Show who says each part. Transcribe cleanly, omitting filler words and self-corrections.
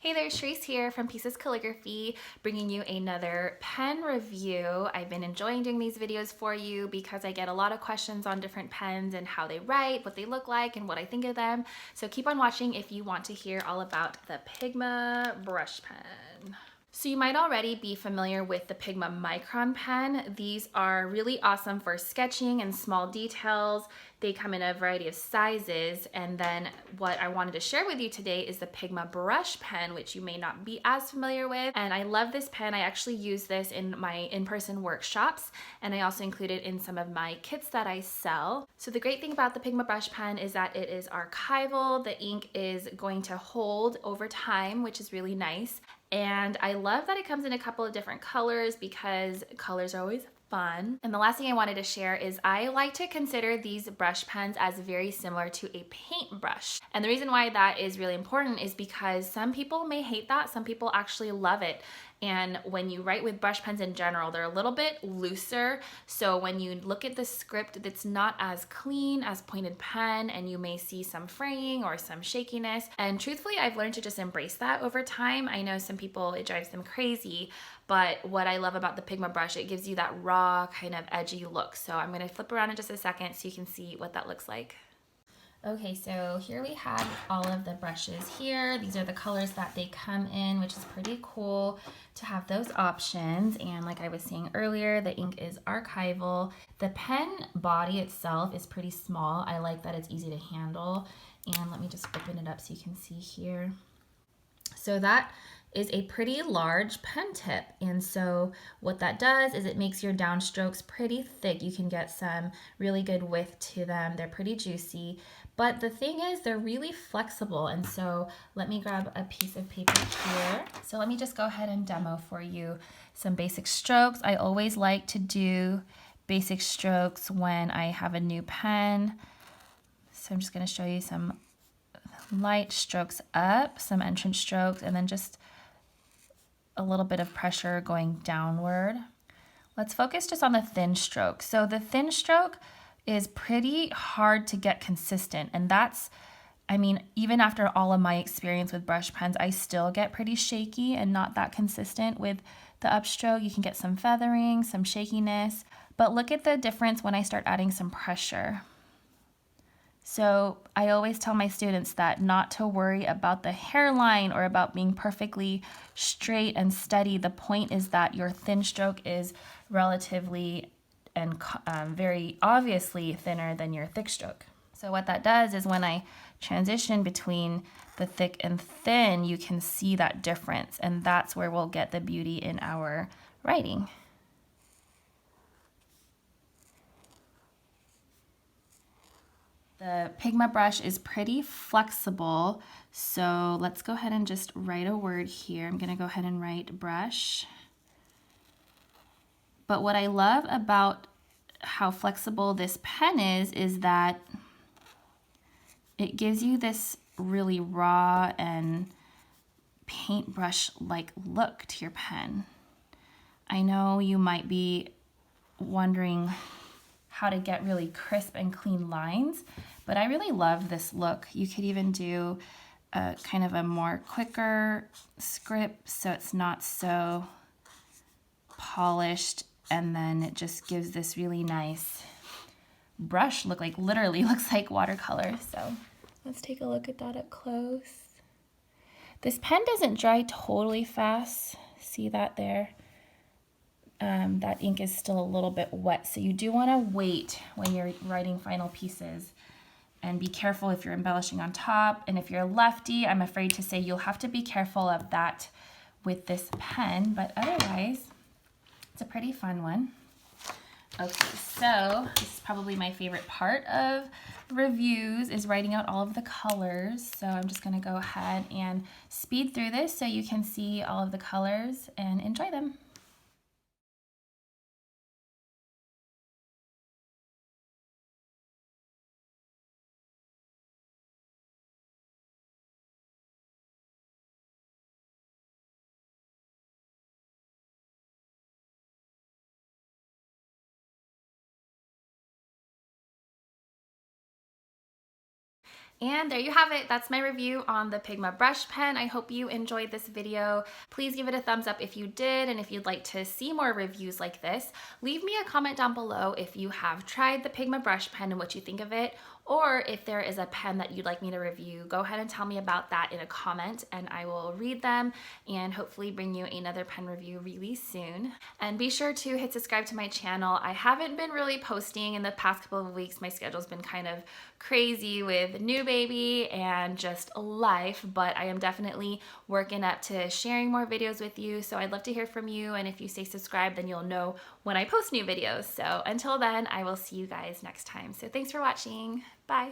Speaker 1: Hey there, Trace here from Pieces Calligraphy, bringing you another pen review. I've been enjoying doing these videos for you because I get a lot of questions on different pens and how they write, what they look like, and what I think of them. So keep on watching if you want to hear all about the Pigma Brush Pen. So you might already be familiar with the Pigma Micron pen. These are really awesome for sketching and small details. They come in a variety of sizes. And then what I wanted to share with you today is the Pigma Brush Pen, which you may not be as familiar with. And I love this pen. I actually use this in my in-person workshops, and I also include it in some of my kits that I sell. So the great thing about the Pigma Brush Pen is that it is archival. The ink is going to hold over time, which is really nice. And I love that it comes in a couple of different colors because colors are always fun. And the last thing I wanted to share is I like to consider these brush pens as very similar to a paintbrush. And the reason why that is really important is because some people may hate that, some people actually love it. And when you write with brush pens in general, they're a little bit looser. So when you look at the script, it's not as clean as pointed pen, and you may see some fraying or some shakiness. And truthfully, I've learned to just embrace that over time. I know some people, it drives them crazy, but what I love about the Pigma brush, it gives you that raw kind of edgy look. So I'm gonna flip around in just a second so you can see what that looks like. Okay, so here we have all of the brushes here. These are the colors that they come in, which is pretty cool to have those options. And like I was saying earlier, the ink is archival. The pen body itself is pretty small. I like that it's easy to handle. And let me just open it up so you can see here. So that is a pretty large pen tip, and so what that does is it makes your downstrokes pretty thick. You can get some really good width to them. They're pretty juicy, but the thing is they're really flexible. And so let me grab a piece of paper here. So let me just go ahead and demo for you some basic strokes. I always like to do basic strokes when I have a new pen. So I'm just going to show you some light strokes up, some entrance strokes, and then just a little bit of pressure going downward. Let's focus just on the thin stroke. So the thin stroke is pretty hard to get consistent, and that's, I mean, even after all of my experience with brush pens, I still get pretty shaky and not that consistent with the upstroke. You can get some feathering, some shakiness, but look at the difference when I start adding some pressure. So I always tell my students that not to worry about the hairline or about being perfectly straight and steady. The point is that your thin stroke is relatively and very obviously thinner than your thick stroke. So what that does is when I transition between the thick and thin, you can see that difference, and that's where we'll get the beauty in our writing. The Pigma brush is pretty flexible, so let's go ahead and just write a word here. I'm going to go ahead and write brush. But what I love about how flexible this pen is that it gives you this really raw and paintbrush-like look to your pen. I know you might be wondering how to get really crisp and clean lines, but I really love this look. You could even do a kind of a more quicker script so it's not so polished, and then it just gives this really nice brush look, like literally looks like watercolor. So let's take a look at that up close. This pen doesn't dry totally fast. See that there? That ink is still a little bit wet, so you do want to wait when you're writing final pieces, and be careful if you're embellishing on top. And if you're a lefty, I'm afraid to say you'll have to be careful of that with this pen, but otherwise it's a pretty fun one. Okay, so this is probably my favorite part of reviews, is writing out all of the colors. So I'm just going to go ahead and speed through this so you can see all of the colors and enjoy them. And there you have it. That's my review on the Pigma Brush Pen. I hope you enjoyed this video. Please give it a thumbs up if you did, and if you'd like to see more reviews like this, leave me a comment down below if you have tried the Pigma Brush Pen and what you think of it, or if there is a pen that you'd like me to review. Go ahead and tell me about that in a comment, and I will read them and hopefully bring you another pen review really soon. And be sure to hit subscribe to my channel. I haven't been really posting in the past couple of weeks. My schedule's been kind of crazy with new baby and just life, but I am definitely working up to sharing more videos with you. So I'd love to hear from you, and if you stay subscribed, then you'll know when I post new videos. So until then, I will see you guys next time. So thanks for watching. Bye.